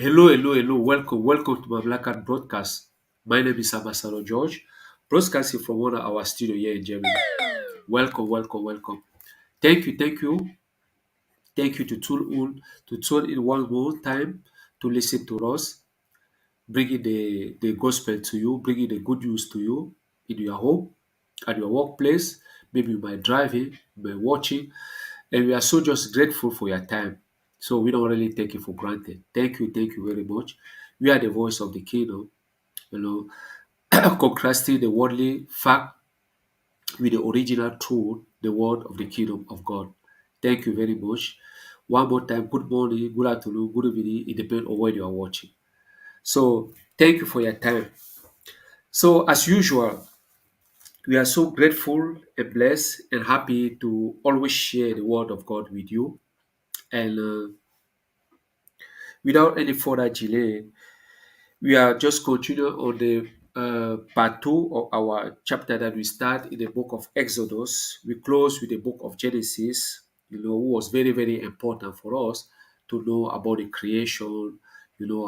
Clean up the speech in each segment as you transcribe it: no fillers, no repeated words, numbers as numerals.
Hello, hello, hello. Welcome to my Black Cat broadcast. My name is Ambassador George, broadcasting from one of our studio here in Germany. Welcome, welcome, welcome. Thank you to tune in one more time to listen to us, bringing the gospel to you, bringing the good news to you in your home, at your workplace, maybe by driving, by watching, and we are so just grateful for your time. So we don't really take it for granted. Thank you very much. We are the voice of the kingdom, you know, contrasting the worldly fact with the original truth, the word of the kingdom of God. Thank you very much. One more time, good morning, good afternoon, good evening. It depends on where you are watching. So thank you for your time. So as usual, we are so grateful and blessed and happy to always share the word of God with you. And without any further delay, we are just continuing on the part two of our chapter that we start in the book of Exodus. We close with the book of Genesis, who was very, very important for us to know about the creation,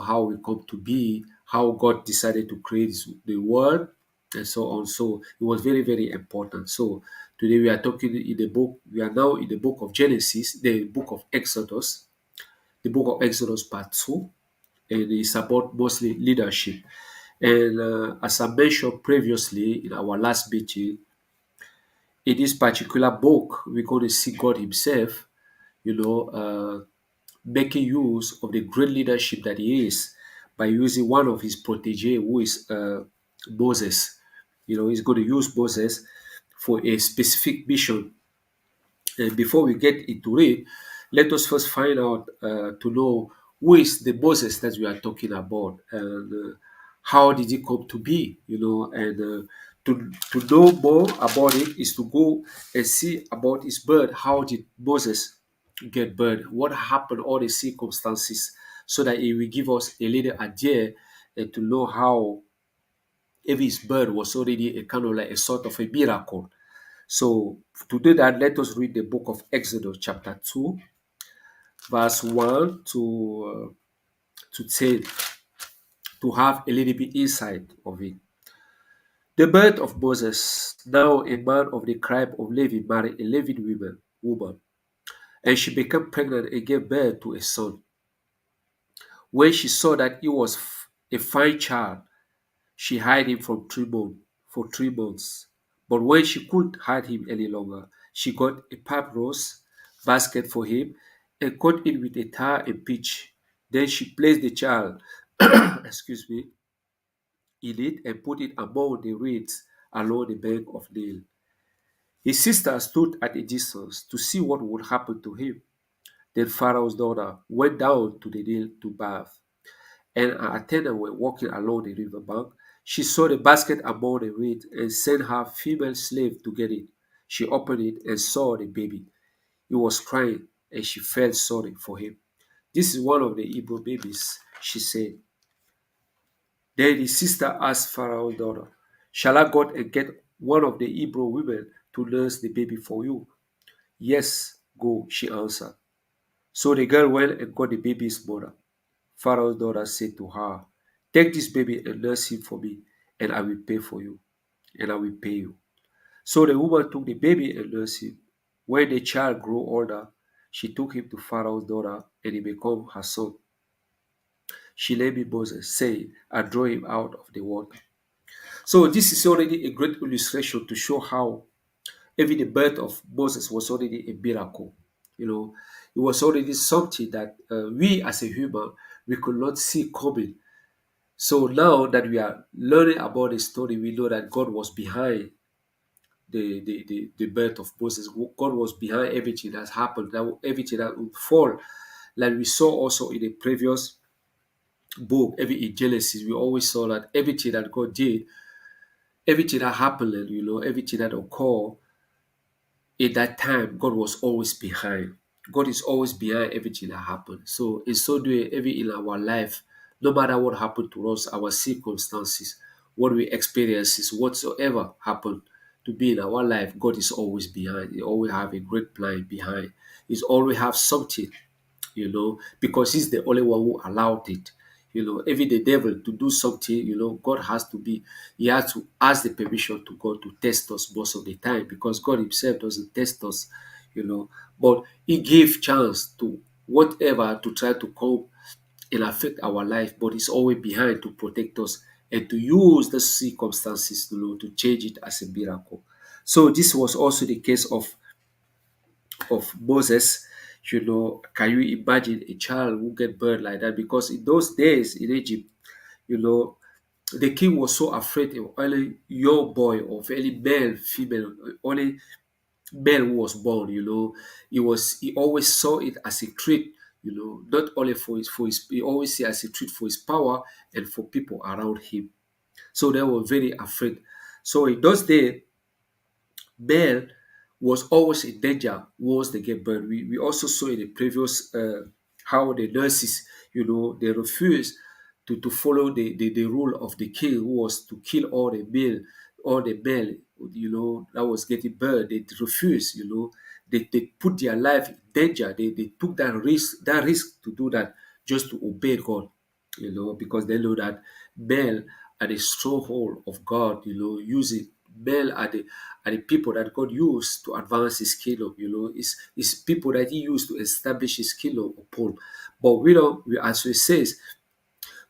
how we come to be, how God decided to create the world, and so on. So it was very, very important. So today we are now in the book of Genesis, the book of Exodus, the book of Exodus part 2, and it's about mostly leadership. And as I mentioned previously in our last meeting, in this particular book, we're going to see God Himself, making use of the great leadership that He is by using one of His protege, who is Moses. He's going to use Moses for a specific mission. And before we get into it, let us first find out to know who is the Moses that we are talking about, and how did he come to be, and to know more about it is to go and see about his birth. How did Moses get birth? What happened, all the circumstances, so that it will give us a little idea and to know how if his birth was already a kind of like a sort of a miracle. So to do that, let us read the book of Exodus, chapter 2, verse 1 to 10, to have a little bit insight of it. The birth of Moses. Now a man of the tribe of Levi married a Levite woman, and she became pregnant and gave birth to a son. When she saw that he was a fine child, she hid him for 3 months. But when she couldn't hide him any longer, she got a papyrus basket for him and cut it with a tar and pitch. Then she placed the child, excuse me, in it and put it among the reeds along the bank of Nile. His sister stood at a distance to see what would happen to him. Then Pharaoh's daughter went down to the Nile to bathe, and her attendants were walking along the river bank. She saw the basket among the reeds and sent her female slave to get it. She opened it and saw the baby. He was crying, and she felt sorry for him. This is one of the Hebrew babies, she said. Then his sister asked Pharaoh's daughter, "Shall I go and get one of the Hebrew women to nurse the baby for you?" "Yes, go," she answered. So the girl went and got the baby's mother. Pharaoh's daughter said to her, "Take this baby and nurse him for me, and I will pay for you, and I will pay you." So the woman took the baby and nursed him. When the child grew older, she took him to Pharaoh's daughter, and he became her son. She named him Moses, saying, "I draw him out of the water." So this is already a great illustration to show how even the birth of Moses was already a miracle. It was already something that we as a human, we could not see coming. So now that we are learning about the story, we know that God was behind the birth of Moses. God was behind everything that's happened, everything that would fall. Like we saw also in the previous book, every in Genesis, we always saw that everything that God did, everything that happened, everything that occurred in that time, God was always behind. God is always behind everything that happened. So in so doing, every in our life, no matter what happened to us, our circumstances, what we experiences, whatsoever happened to be in our life, God is always behind. He always have a great plan behind. He's always have something, because He's the only one who allowed it. Even the devil to do something, God has to be, he has to ask the permission to God to test us most of the time, because God himself doesn't test us, you know. But he gave chance to whatever to try to come and affect our life, but it's always behind to protect us and to use the circumstances, to change it as a miracle. So this was also the case of Moses. Can you imagine a child who get burned like that? Because in those days in Egypt, you know, the king was so afraid of only young boy, of any male, female, only male who was born. He always saw it as a threat. Not only for his, he always see it as a threat for his power and for people around him. So they were very afraid. So in those days, male was always in danger once they get burned. We also saw in the previous how the nurses, they refused to follow the rule of the king, who was to kill all the male, that was getting burned. They refused, they put their life in danger. They took that risk to do that, just to obey God, because they know that male are the stronghold of God, using male are the people that God used to advance his kingdom, it's people that he used to establish his kingdom upon. But as we says,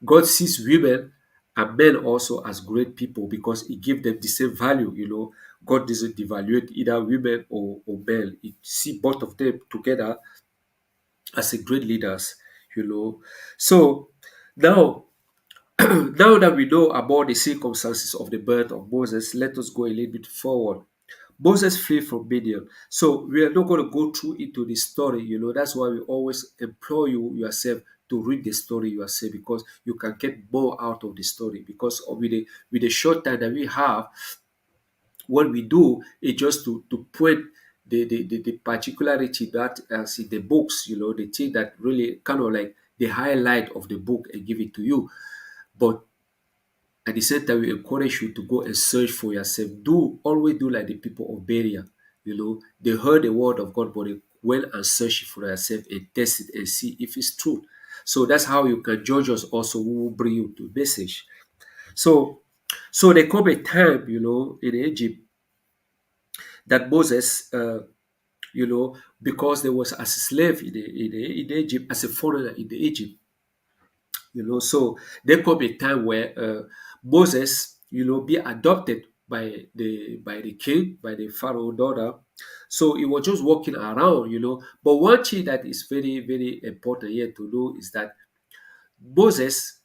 God sees women and men also as great people, because he gave them the same value. God doesn't devaluate either women or men. He see both of them together as a great leaders, So now, now that we know about the circumstances of the birth of Moses, let us go a little bit forward. Moses fled from Midian. So we are not going to go through into the story. That's why we always implore you yourself to read the story yourself, because you can get more out of the story. Because with the short time that we have, what we do is just to point the particularity that as in the books, the thing that really kind of like the highlight of the book, and give it to you. But at the same time, we encourage you to go and search for yourself. Always do like the people of Berea. They heard the word of God, but they went and searched it for yourself and test it and see if it's true. So that's how you can judge us also, who will bring you to message. So there come a time, in Egypt, that Moses, because there was as a slave in Egypt, as a foreigner in the Egypt, so there could be a time where Moses, be adopted by the king, by the Pharaoh daughter. So he was just walking around, But one thing that is very, very important here to know is that Moses,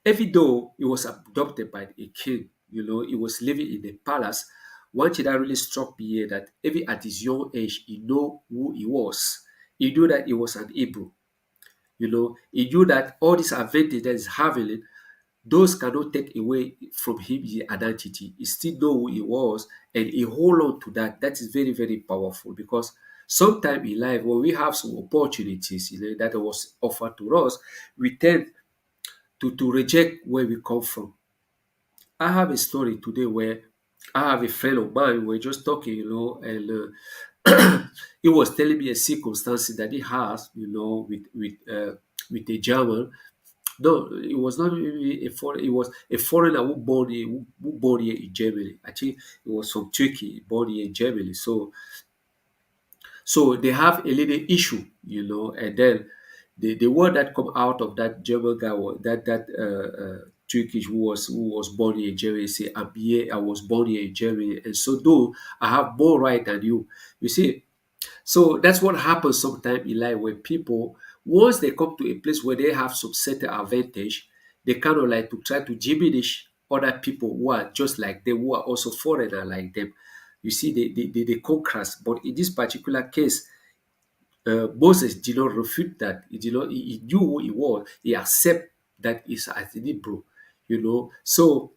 even though he was adopted by a king, he was living in the palace. One thing that really struck me here, that even at his young age, he knew who he was. He knew that he was an Hebrew. He knew that all this advantage that he's having, those cannot take away from him his identity. He still know who he was, and he hold on to that. That is very, very powerful, because sometime in life, when we have some opportunities, that was offered to us, we tend to reject where we come from. I have a story today where I have a friend of mine. We were just talking, and he was telling me a circumstance that he has, with a German. No, it was not really a foreign. It was a foreigner who born here in Germany. I think it was from Turkey, born here in Germany. So they have a little issue, and then the word that come out of that German guy, was that Turkish, who was born here in Germany, say, I'm here, I was born here in Germany, and so though I have more right than you. You see, so that's what happens sometimes in life, when people, once they come to a place where they have some certain advantage, they kind of like to try to diminish other people who are just like them, who are also foreigner like them. You see, they contrast. But in this particular case, Moses did not refute that. He did not. He knew who he was. He accepted that he's an Hebrew. So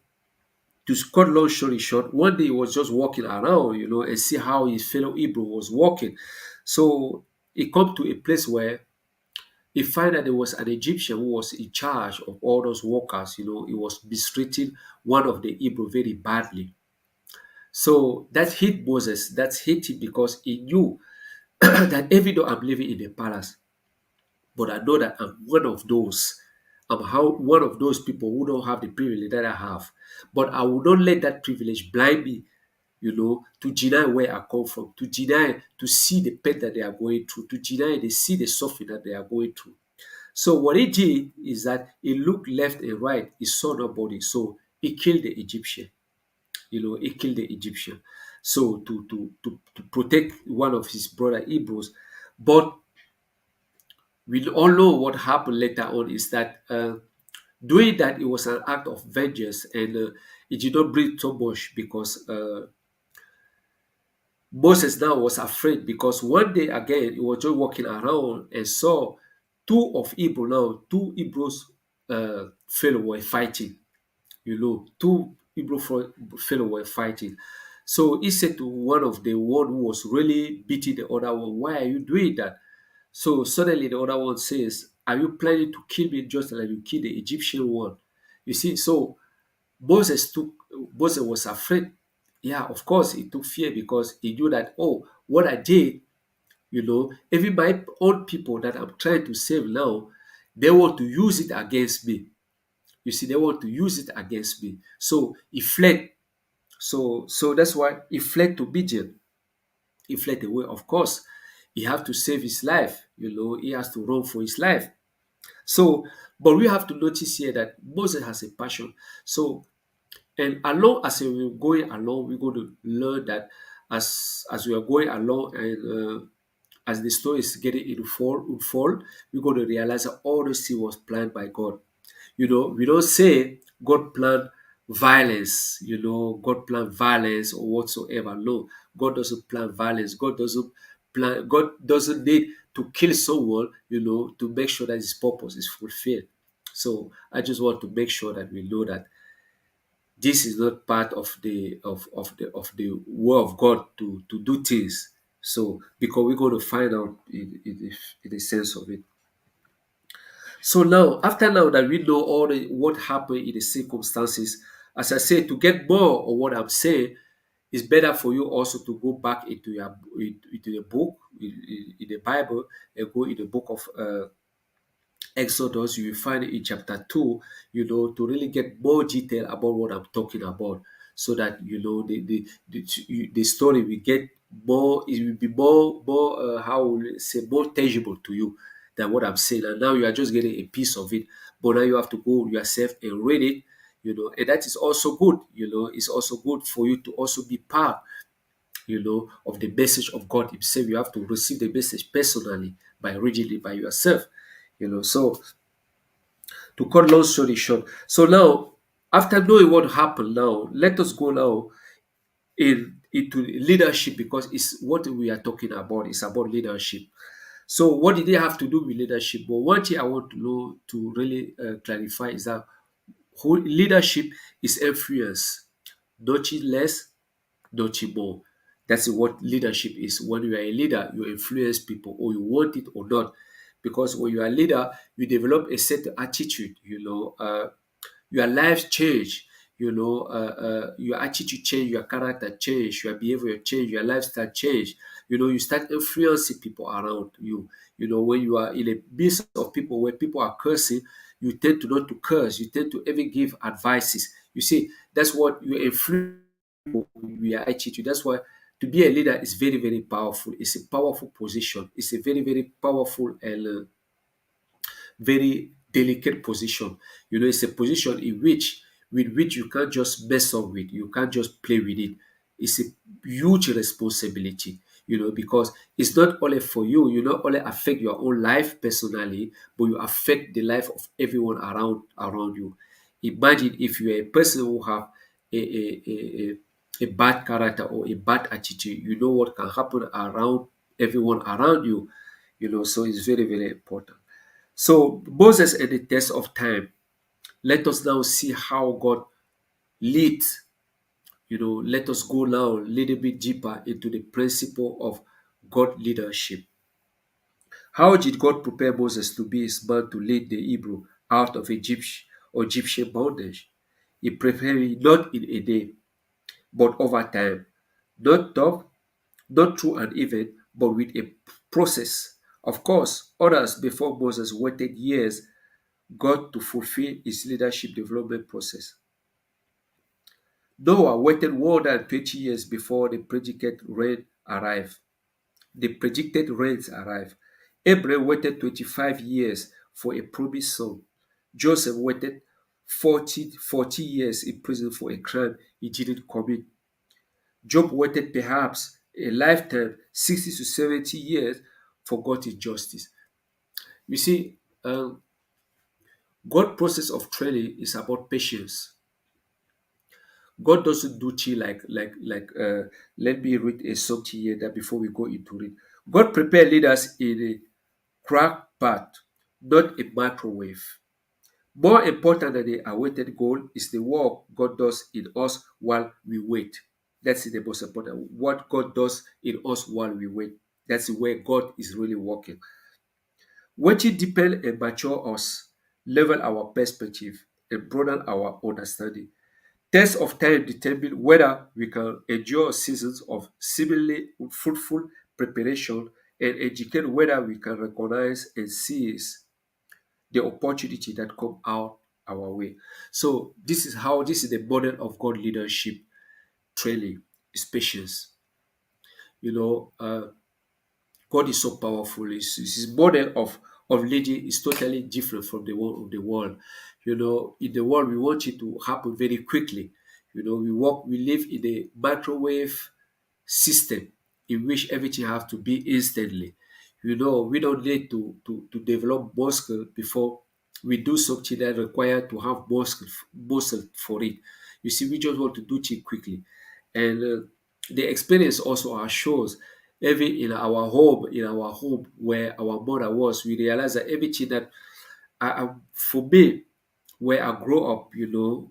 to cut long story short, one day he was just walking around, and see how his fellow Hebrew was walking. So he come to a place where he find that there was an Egyptian who was in charge of all those workers. He was mistreating one of the Hebrew very badly. So that hit Moses. That hit him, because he knew that even though I'm living in the palace, but I know that I'm one of those. I'm how one of those people who don't have the privilege that I have. But I will not let that privilege blind me, to deny where I come from, to deny to see the pain that they are going through, to deny they see the suffering that they are going through. So what he did is that he looked left and right, he saw nobody. So he killed the Egyptian. He killed the Egyptian. So to protect one of his brother Hebrews. But we all know what happened later on is that doing that, it was an act of vengeance, and it did not bring so much because Moses now was afraid, because one day again he was just walking around and saw two Hebrews fellow were fighting. Two Hebrew fellow were fighting. So he said to one who was really beating the other one, "Why are you doing that?" So suddenly the other one says, "Are you planning to kill me just like you killed the Egyptian one?" You see, so Moses was afraid. Yeah, of course, he took fear because he knew that, oh, what I did, even my own people that I'm trying to save now, they want to use it against me. You see, they want to use it against me. So he fled. So that's why he fled to Midian. He fled away. Of course, he have to save his life. He has to run for his life. So, but we have to notice here that Moses has a passion. So, and along as we're going along, we're going to learn that as we are going along, and as the story is getting unfold, we're going to realize that all this thing was planned by God. We don't say God planned violence, God planned violence or whatsoever. No, God doesn't plan violence. God doesn't need to kill someone, to make sure that his purpose is fulfilled. So I just want to make sure that we know that this is not part of the will of God to do things. So because we're going to find out in the sense of it. So now, after now that we know what happened in the circumstances, as I say, to get more of what I'm saying, it's better for you also to go back into the book, in the Bible, and go in the book of Exodus. You will find it in chapter 2, to really get more detail about what I'm talking about, so that the story will get more, it will be more, how will I say, more tangible to you than what I'm saying. And now you are just getting a piece of it, but now you have to go yourself and read it, and that is also good. It's also good for you to also be part, of the message of God Himself. You have to receive the message personally by reading it by yourself. So to cut long story short, so now, after knowing what happened, now let us go now into leadership, because it's what we are talking about. It's about leadership. So what did they have to do with leadership? But one thing I want to know, to really clarify, is that leadership is influence, nothing less, nothing more. That's what leadership is. When you are a leader, you influence people, or you want it or not. Because when you are a leader, you develop a certain attitude. Your life change. Your attitude change, your character change, your behavior change, your lifestyle change. You start influencing people around you. When you are in a midst of people where people are cursing, you tend to not to curse. You tend to even give advices. You see, that's what you influence people with your attitude. That's why to be a leader is very, very powerful. It's a powerful position. It's a very, very powerful and very delicate position. It's a position with which you can't just mess up with. You can't just play with it. It's a huge responsibility, because it's not only for you. You not only affect your own life personally, but you affect the life of everyone around you. Imagine if you are a person who have a bad character or a bad attitude. You know what can happen around everyone around you. So it's very, very important. So Moses at the test of time. Let us now see how God leads. Let us go now a little bit deeper into the principle of God leadership. How did God prepare Moses to be his man to lead the Hebrew out of Egyptian bondage? He prepared him not in a day, but over time. Not tough, not through an event, but with a process. Of course, others before Moses waited years, God to fulfill his leadership development process. Noah waited more than 20 years before the predicted rain arrived. The predicted rains arrived. Abraham waited 25 years for a promised son. Joseph waited 40 years in prison for a crime he didn't commit. Job waited perhaps a lifetime, 60 to 70 years, for God's justice. You see, God's process of training is about patience. God doesn't do tea like. Let me read a something here that before we go into it. God prepared leaders in a crack path, not a microwave. More important than the awaited goal is the work God does in us while we wait. That's the most important. What God does in us while we wait. That's where God is really working. Waiting deepen and mature us, level our perspective, and broaden our understanding. Test of time determine whether we can endure seasons of seemingly fruitful preparation and educate whether we can recognize and seize the opportunity that come out our way. So this is the model of God leadership training is patience. You know, God is so powerful. His model of leading is totally different from the one of the world. In the world we want it to happen very quickly. We live in a microwave system in which everything have to be instantly. We don't need to develop muscle before we do something that require to have muscle for it. You see, we just want to do things quickly. And the experience also shows even in our home where our mother was, we realize that everything that for me, where I grew up,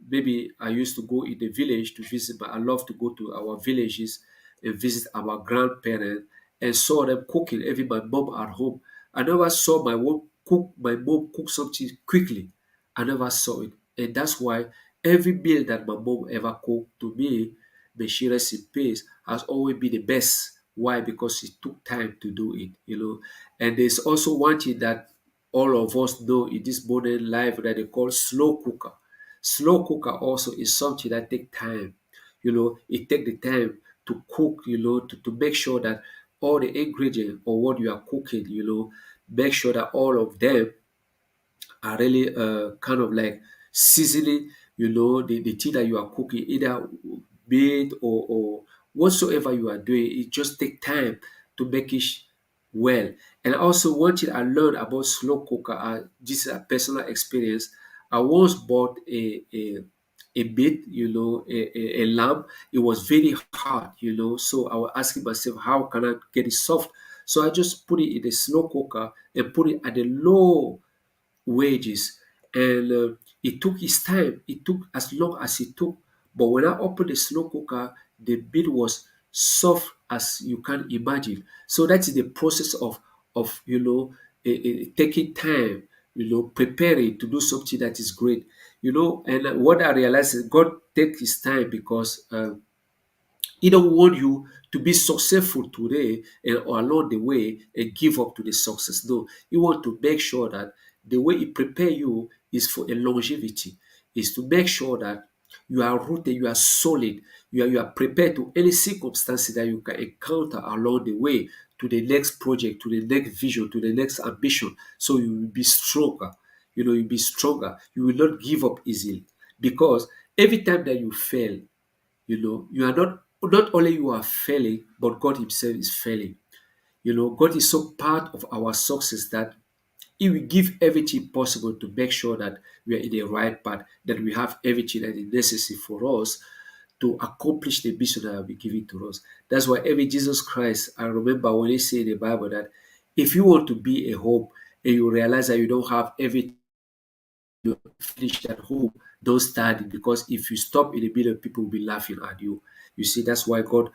maybe I used to go in the village to visit, but I love to go to our villages and visit our grandparents and saw them cooking, even my mom at home. I never saw my mom cook something quickly. I never saw it. And that's why every meal that my mom ever cooked to me, may she rest in peace, has always been the best. Why? Because she took time to do it. And there's also one thing that all of us know in this modern life that they call slow cooker. Slow cooker also is something that take time. It take the time to cook, to make sure that all the ingredients or what you are cooking, make sure that all of them are really kind of like sizzling, the thing that you are cooking, either meat or whatsoever you are doing. It just take time to make it well. And also one thing I learned about slow cooker, this is a personal experience. I once bought a meat, a lamb. It was very hard, so I was asking myself, how can I get it soft? So I just put it in the slow cooker and put it at the low wages. And it took its time. It took as long as it took. But when I opened the slow cooker, the meat was soft as you can imagine. So that is the process of taking time, preparing to do something that is great. And what I realized is God takes his time because he don't want you to be successful today and along the way and give up to the success. No, he want to make sure that the way he prepare you is for a longevity, is to make sure that you are rooted, you are solid, you are prepared to any circumstances that you can encounter along the way to the next project, to the next vision, to the next ambition. So you will be stronger. You'll be stronger. You will not give up easily because every time that you fail, you are not only you are failing, but God himself is failing. God is so part of our success that he will give everything possible to make sure that we are in the right path, that we have everything that is necessary for us to accomplish the mission that will be given to us. That's why every Jesus Christ, I remember when he said in the Bible that if you want to be a hope and you realize that you don't have everything finished at home, don't start it, because if you stop in the middle, people will be laughing at you. You see, that's why God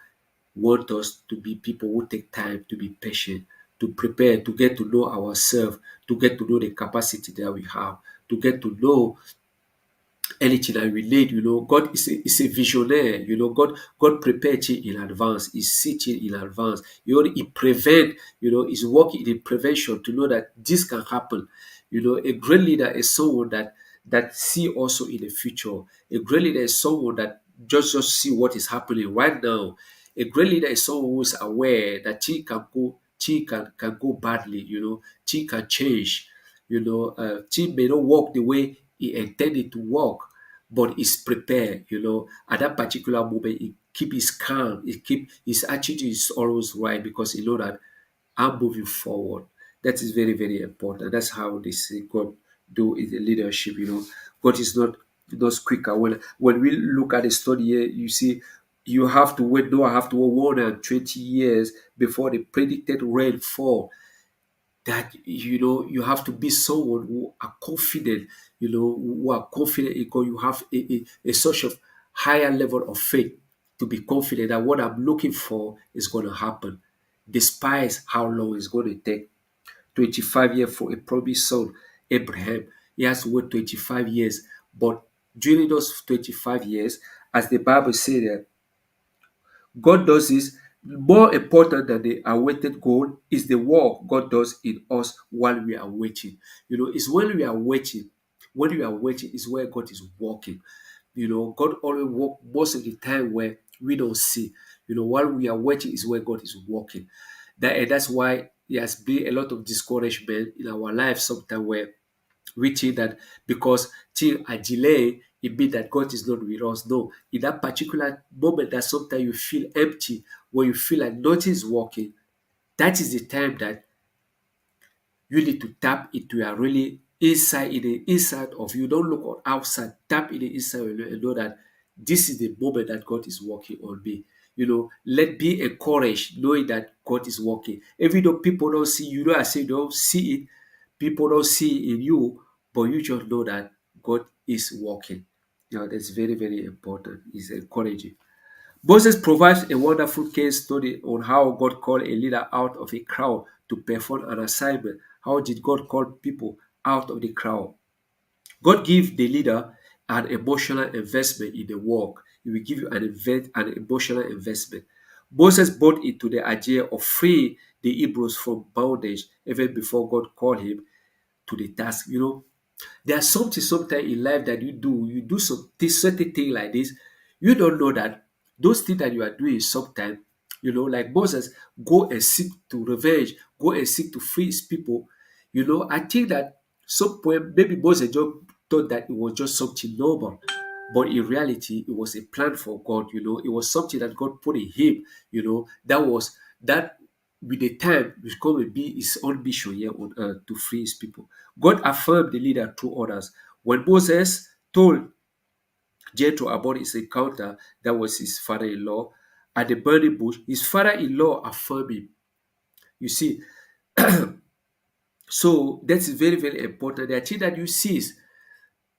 wants us to be people who take time to be patient, to prepare, to get to know ourselves, to get to know the capacity that we have, to get to know anything that we need. God is a visionary. God prepared things in advance. He sees things in advance. He prevent, he's working in prevention to know that this can happen. A great leader is someone that see also in the future. A great leader is someone that just see what is happening right now. A great leader is someone who is aware that thing can go badly. Thing can change. Thing may not work the way he intended to work, but is prepared. At that particular moment, he keep his calm. He keep his attitude is always right because he know that I'm moving forward. That is very, very important. That's how they say God do in the leadership. God is not quicker. When we look at the study here, you see you have to wait. Noah have to wait 120 years before the predicted rainfall. That you have to be someone who are confident. Who are confident in God. You have a sort of higher level of faith to be confident that what I'm looking for is going to happen, despite how long it's going to take. 25 years for a promised son, Abraham. He has to wait 25 years. But during those 25 years, as the Bible says there, God does this. More important than the awaited goal is the work God does in us while we are waiting. It's when we are waiting. When we are waiting is where God is working. God always work most of the time where we don't see. While we are waiting is where God is working. That's why there has been a lot of discouragement in our lives sometimes where we think that because till a delay, it means that God is not with us. No, in that particular moment that sometimes you feel empty, when you feel like nothing is working, that is the time that you need to tap into your really inside in the inside of you. Don't look on outside. Tap in the inside of you and know that this is the moment that God is working on me. Let be encouraged, knowing that God is working. Even though people don't see you, I say don't see it. People don't see it in you, but you just know that God is working. That's very, very important. It's encouraging. Moses provides a wonderful case study on how God called a leader out of a crowd to perform an assignment. How did God call people out of the crowd? God gives the leader an emotional investment in the work. He will give you an emotional investment. Moses bought into the idea of freeing the Hebrews from bondage even before God called him to the task. There's something sometimes in life that you do some certain thing like this. You don't know that those things that you are doing sometimes, like Moses, go and seek to revenge, go and seek to free his people. I think that some point maybe Moses just thought that it was just something normal. But in reality, it was a plan for God, it was something that God put in him, that with the time was going to be his own mission here on earth to free his people. God affirmed the leader through others. When Moses told Jethro about his encounter, that was his father-in-law, at the burning bush, his father-in-law affirmed him. You see, so that's very, very important. The thing that you see is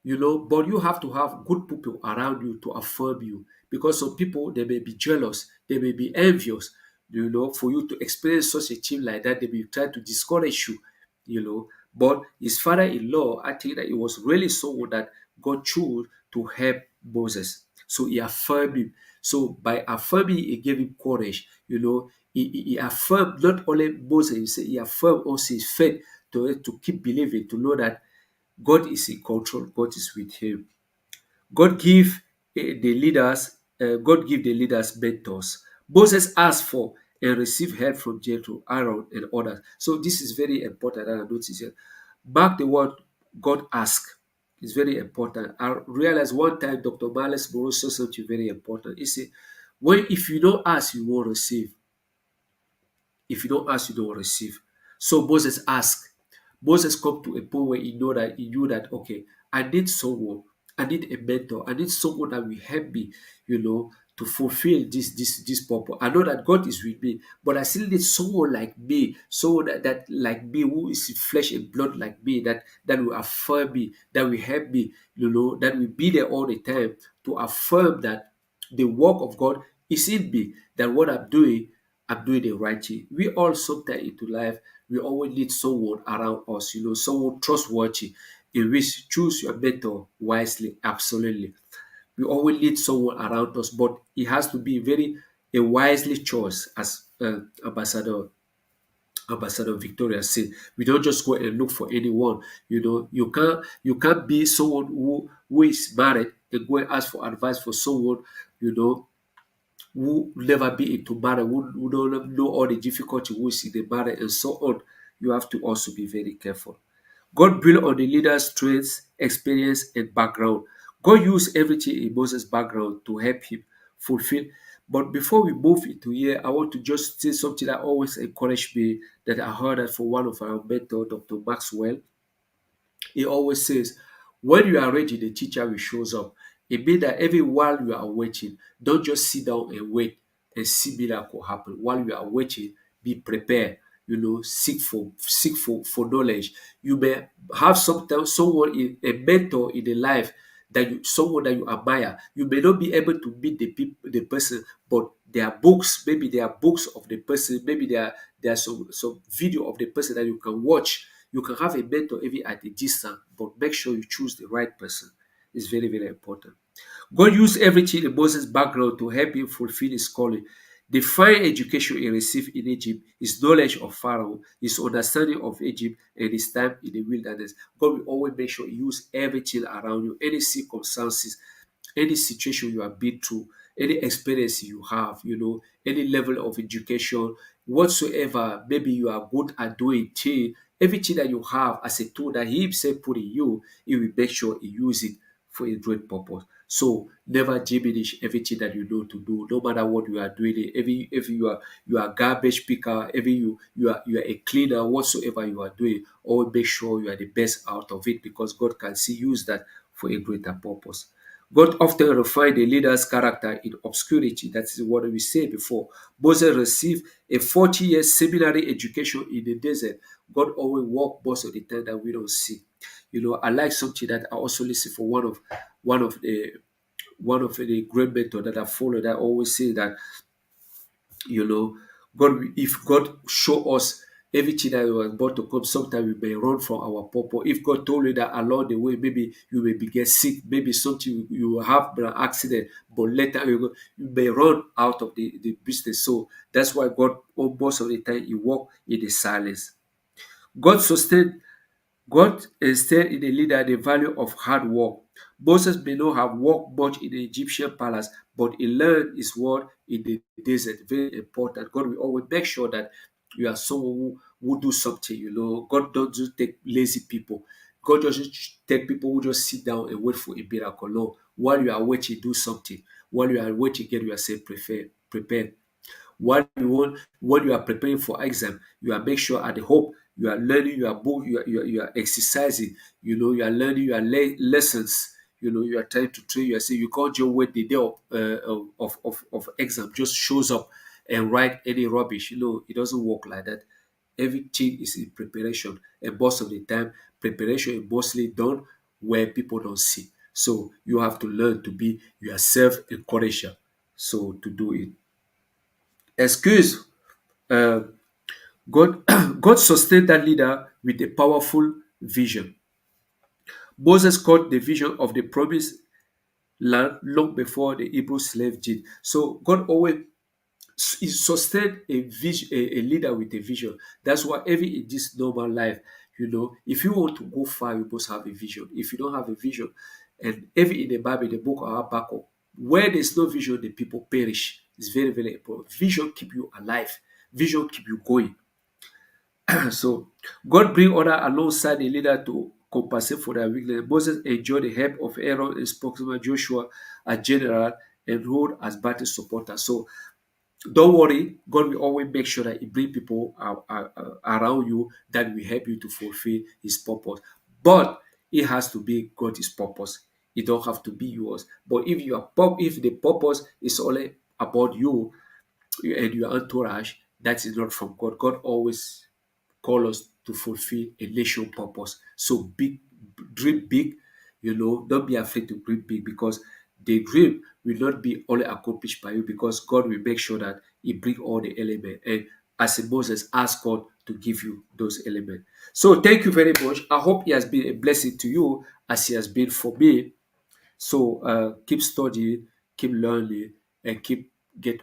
but you have to have good people around you to affirm you, because some people they may be jealous, they may be envious, for you to experience such a thing like that. They may try to discourage you. But his father-in-law, I think that it was really someone that God chose to help Moses, so he affirmed him. So by affirming, he gave him courage. He affirmed not only Moses, he affirmed also his faith to keep believing, to know that God is in control. God is with him. God give God give the leaders mentors. Moses asked for and received help from Jethro, Aaron, and others. So this is very important. And I notice here. Mark the word God asked. It's very important. I realized one time Dr. Miles Morrow said something very important. He said, if you don't ask, you won't receive. If you don't ask, you don't receive. So Moses asked. Moses come to a point where he knew that okay, I need someone, I need a mentor, I need someone that will help me, to fulfill this purpose. I know that God is with me, but I still need someone like me, someone that like me, who is flesh and blood like me, that will affirm me, that will help me, that will be there all the time to affirm that the work of God is in me, that what I'm doing the right thing. We all sometimes into life, we always need someone around us, someone trustworthy, in which choose your mentor wisely. Absolutely. We always need someone around us, but it has to be very a wisely choice, as Ambassador Ambassador Victoria said. We don't just go and look for anyone. You can't be someone who is married and go and ask for advice for someone, you know, who never be into marriage, who don't know all the difficulty who is in the marriage and so on. You have to also be very careful. God built on the leader's strengths, experience, and background. God used everything in Moses' background to help him fulfill. But before we move into here, I want to just say something that always encouraged me, that I heard that from one of our mentor, Dr. Maxwell. He always says, when you are ready, the teacher will shows up. It means that every while you are waiting, don't just sit down and wait and see miracle happen. While you are waiting, be prepared. Seek for knowledge. You may have sometimes a mentor in the life, someone that you admire. You may not be able to meet the person, but there are books. Maybe there are books of the person. Maybe there are some video of the person that you can watch. You can have a mentor even at a distance, but make sure you choose the right person. It's very, very important. God used everything in Moses' background to help him fulfill his calling. The fine education he received in Egypt, his knowledge of Pharaoh, his understanding of Egypt, and his time in the wilderness. God will always make sure He use everything around you, any circumstances, any situation you have been through, any experience you have, any level of education, whatsoever, maybe you are good at doing things, everything that you have as a tool that He Himself put in you, He will make sure He use it for a great purpose. So never diminish everything that you know to do, no matter what you are doing. If you are garbage picker, if you are a cleaner, whatsoever you are doing, always make sure you are the best out of it, because God can see use that for a greater purpose. God often refined a leader's character in obscurity. That is what we said before. Moses received a 40-year seminary education in the desert. God always works most of the time that we don't see. I like something that I also listen for one of the great mentors that I follow, that always say that, you know, if God show us everything that was about to come, sometimes we may run from our purpose. If God told you that along the way, maybe you may be get sick, maybe something you will have an accident, but later you may run out of the business. So that's why God, most of the time, He walk in the silence. God sustained God instilled in a leader the value of hard work. Moses may not have worked much in the Egyptian palace, but he learned his word in the desert. Very important. God will always make sure that you are someone who do something. God don't just take lazy people. God doesn't take people who just sit down and wait for a miracle. No, while you are waiting, do something. While you are waiting, get yourself prepared. When you are preparing for exam, you are make sure at the hope you are learning your book, you are exercising, you are learning your lessons, you are trying to train yourself. You can't just wait the day of exam, just shows up and write any rubbish. It doesn't work like that. Everything is in preparation, and most of the time preparation is mostly done where people don't see. So you have to learn to be yourself encourager, so to do it. Excuse. uh, God, God sustained that leader with a powerful vision. Moses caught the vision of the promised land long before the Hebrew slave did. So God always He sustained a leader with a vision. That's why even in this normal life, if you want to go far, you must have a vision. If you don't have a vision, and even in the Bible, the book of Habakkuk, where there's no vision, the people perish. It's very, very important. Vision keep you alive. Vision keep you going. So God bring order alongside the leader to compensate for their weakness. Moses enjoyed the help of Aaron and spokesman Joshua as general and ruled as battle supporter. So don't worry, God will always make sure that He bring people around you that will help you to fulfill His purpose. But it has to be God's purpose. It don't have to be yours. But if the purpose is only about you and your entourage, that is not from God. God always call us to fulfill a nation purpose. So dream big, don't be afraid to dream big, because the dream will not be only accomplished by you, because God will make sure that He bring all the elements. And as in Moses, ask God to give you those elements. So thank you very much. I hope He has been a blessing to you as He has been for me. So keep studying, keep learning, and keep your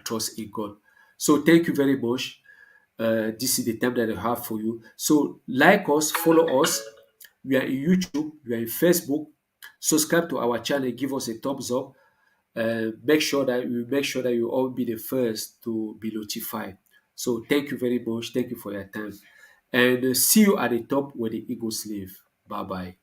trust in God. So thank you very much. This is the time that I have for you. So like us, follow us. We are in YouTube, we are in Facebook. Subscribe to our channel, give us a thumbs up. Make sure that you all be the first to be notified. So thank you very much. Thank you for your time. And see you at the top where the eagles live. Bye bye.